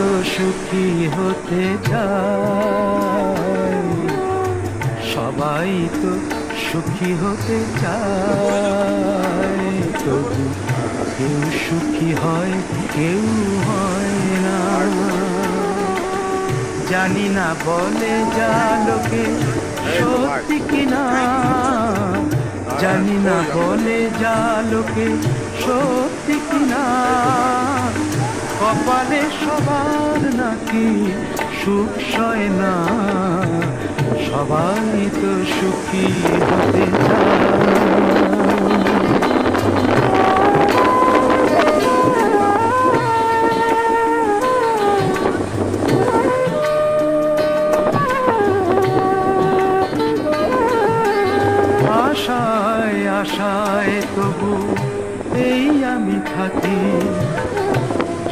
তো সুখী হতে চায়, সবাই তো সুখী হতে চায়, তবু কেউ সুখী হয় কেউ হয় না। জানি না বলে যা লোকে সত্যি কিনা, জানি না বলে যা লোকে সত্যি কিনা, কপালে সবার নাকি সুখ সয় না, সবাই তো সুখী হতে চায়। আশায় আশায় তবু এই আমি থাকি,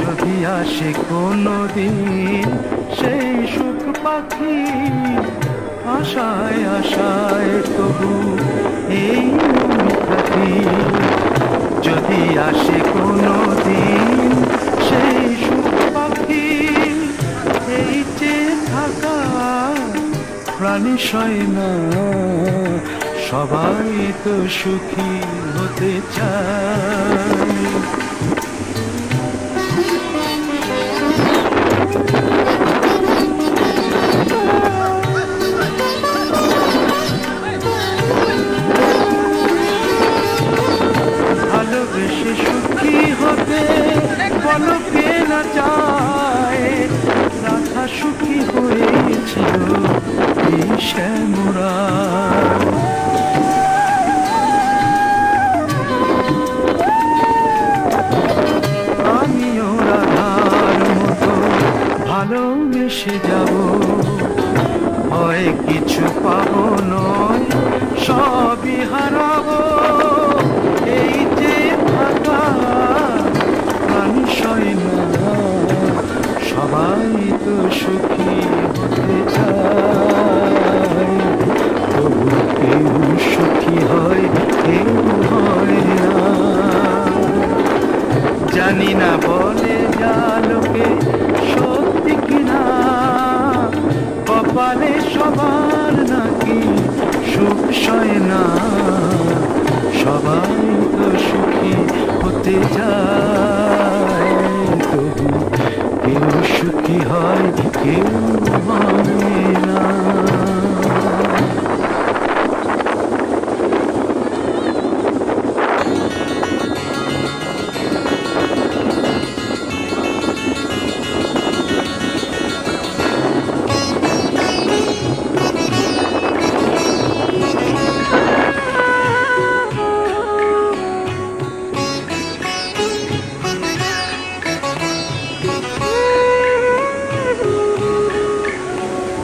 যদি আসে কোনো দিন সেই সুখ পাখি। আশায় আশায় তবু এই আমি থাকি, যদি আসে কোনো দিন সেই সুখ পাখি। এই যে থাকা প্রাণী সয় না, সবাই তো সুখী হতে চায়। ভালোবেসে সুখী হতে বলো কে না চায়, রাধা সুখী হয়েছিল এই শ্যামরা। আমিও রাধার মতো ভালোবেসে যাব, হয় কিছু পাবো নয় সবই হারাবো। এই যে থাকা প্রাণী সয় না, সবাই তো সুখী হতে চায়, তবু কেউ সুখী হয় কেউ হয় না। জানি না বলে যা লোকে সত্যি কিনা, কপালে সবার নাকি সুখ সয় না, সবাই তো সুখী হতে চায়, তবু কেউ সুখী হয় কেউ হয় না।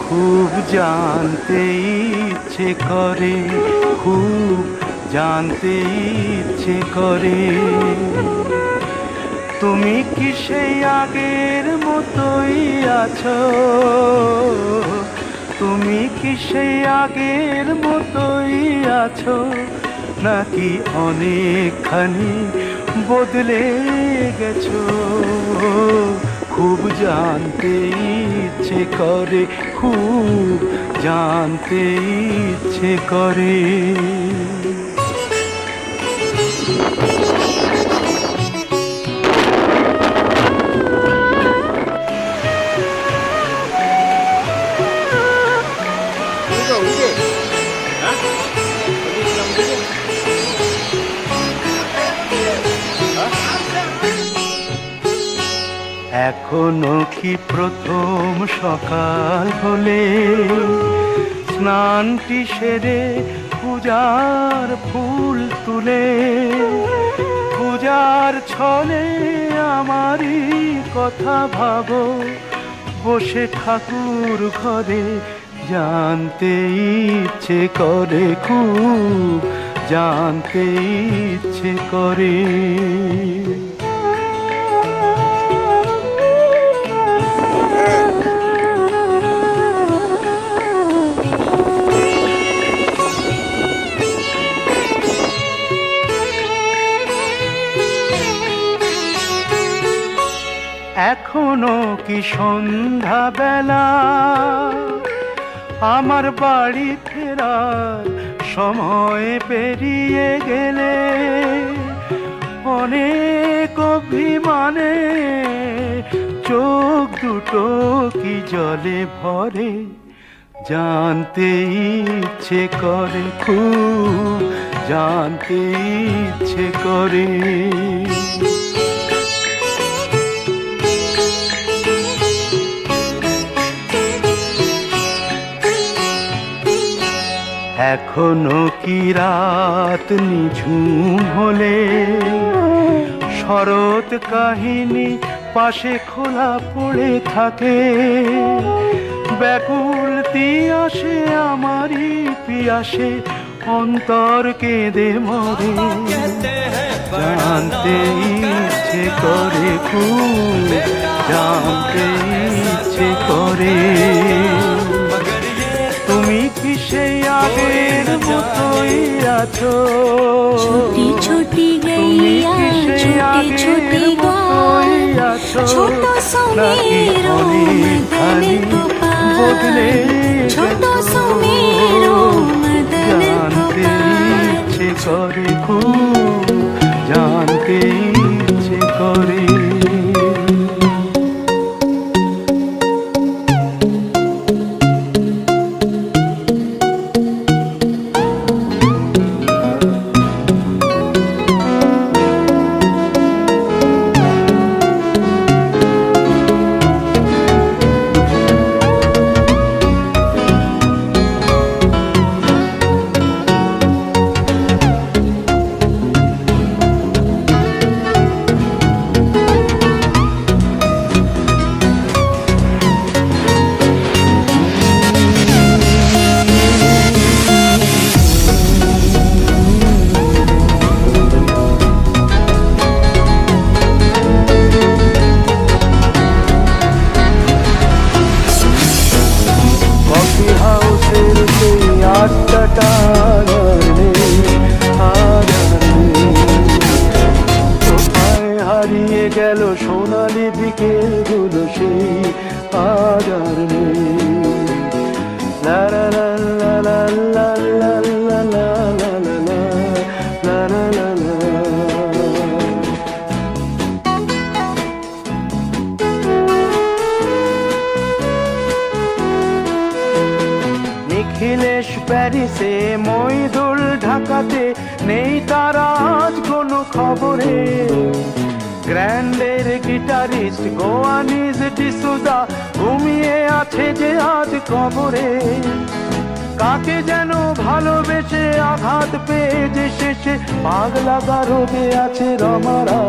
খুব জানতে ইচ্ছে করে, খুব জানতে ইচ্ছে করে, তুমি কি সেই আগের মতোই আছো, তুমি কি সেই আগের মতোই আছো, নাকি অনেকখানি বদলে গেছো। খুব জানতে ইচ্ছে করে, খুব জানতে ইচ্ছে করে। এখনো কি প্রথম সকাল হলে স্নানটি সেরে পূজার ফুল তুলে, পূজার ছলে আমারই কথা ভাবো, বসে ঠাকুর ঘরে জানতে ইচ্ছে করে, খুব জানতে ইচ্ছে করে। এখনো কি সন্ধ্যা বেলা, আমার বাড়ি ফেরার সময় পেরিয়ে গেলে অনেক অভিমানে চোখ দুটো কি জলে ভরে, জানতে ইচ্ছে করে, খুব জানতে ইচ্ছে করে। এখনো কি রাত নিঝুম হলে শরৎ কাহিনী পাশে খোলা পড়ে থাকে, ব্যাকুল তিয়াসে আমারই পিয়াসে অন্তর কেঁদে মরে, জানতে ইচ্ছে করে, খুব জানতে ইচ্ছে করে। তুমি কি সেই আগের মতোই আছো? छोटी छोटी गैया छोटे छोटे गाय, छोटो सो मेरो मदन गोपाल, छोटो सो मेरो मदन गोपाल। इच्छे करे, खूब जानते इच्छे करे। হারিয়ে গেল সোনালি বিকেল গুলো সেই আগার নেই। লা লা লা লা লা লা লা লা লা লা লা লা লা লা। নিখিলেশ প্যারিসে, মইদুল ঢাকাতে, নেই তার আজ কোনো খবরে। গ্র্যান্ডের গিটারিস্ট গোয়ানিজ ডিসুজা ঘুমিয়ে আছে যে আজ কবরে। কাকে যেন ভালোবেসে আঘাত পেয়ে যে শেষে পাগলা রোগে আছে রমারা।